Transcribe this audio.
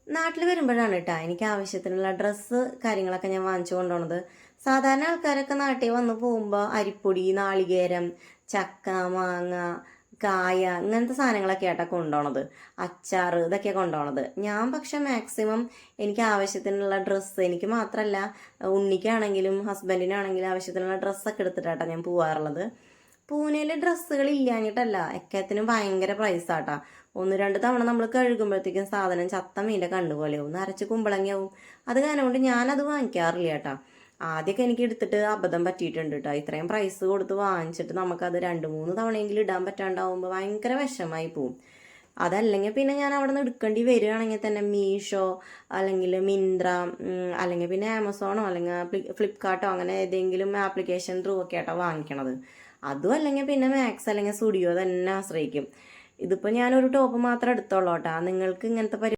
നാട്ടിൽ വരുമ്പോഴാണ് കേട്ടോ എനിക്ക് ആവശ്യത്തിനുള്ള ഡ്രസ്സ് കാര്യങ്ങളൊക്കെ ഞാൻ വാങ്ങിച്ചു കൊണ്ടുപോണത്. സാധാരണ ആൾക്കാരൊക്കെ നാട്ടിൽ വന്ന് പോകുമ്പോൾ അരിപ്പൊടി, നാളികേരം, ചക്ക, മാങ്ങ, കായ ഇങ്ങനത്തെ സാധനങ്ങളൊക്കെ ആയിട്ടാണ് കൊണ്ടുപോണത്. അച്ചാറ് ഇതൊക്കെ കൊണ്ടുപോണത്. ഞാൻ പക്ഷെ മാക്സിമം എനിക്ക് ആവശ്യത്തിനുള്ള ഡ്രസ്സ്, എനിക്ക് മാത്രമല്ല ഉണ്ണിക്കാണെങ്കിലും ഹസ്ബൻഡിനാണെങ്കിലും ആവശ്യത്തിനുള്ള ഡ്രസ്സൊക്കെ എടുത്തിട്ടാണ് ഞാൻ പോവാറുള്ളത്. പൂനെയിൽ ഡ്രസ്സുകൾ ഇല്ലാഞ്ഞിട്ടല്ല, എക്കത്തിനും ഭയങ്കര പ്രൈസാട്ടാ. 1-2 തവണ നമ്മൾ കഴുകുമ്പോഴത്തേക്കും സാധനം ചത്ത മീൻ്റെ കണ്ണുപോലെയാവും, നരച്ച് കുമ്പളങ്ങിയാവും. അത് കാരണം കൊണ്ട് ഞാനത് വാങ്ങിക്കാറില്ല കേട്ടാ. ആദ്യമൊക്കെ എനിക്ക് എടുത്തിട്ട് അബദ്ധം പറ്റിയിട്ടുണ്ട് കേട്ടോ. ഇത്രയും പ്രൈസ് കൊടുത്ത് വാങ്ങിച്ചിട്ട് നമുക്കത് 2-3 തവണയെങ്കിലും ഇടാൻ പറ്റാണ്ടാവുമ്പോൾ ഭയങ്കര വിഷമായി പോവും. അതല്ലെങ്കിൽ പിന്നെ ഞാൻ അവിടെ നിന്ന് എടുക്കേണ്ടി വരികയാണെങ്കിൽ തന്നെ മീഷോ അല്ലെങ്കിൽ മിന്ത്ര അല്ലെങ്കിൽ പിന്നെ ആമസോണോ അല്ലെങ്കിൽ ഫ്ലിപ്കാർട്ടോ അങ്ങനെ ഏതെങ്കിലും ആപ്ലിക്കേഷൻ ത്രൂ ഒക്കെ ആയിട്ടോ വാങ്ങിക്കണത്. അതും അല്ലെങ്കിൽ പിന്നെ മാക്സ് അല്ലെങ്കിൽ സ്റ്റുഡിയോ തന്നെ ആശ്രയിക്കും. ഇതിപ്പോൾ ഞാനൊരു ടോപ്പ് മാത്രം എടുത്തോളൂ കേട്ടോ. നിങ്ങൾക്ക് ഇങ്ങനത്തെ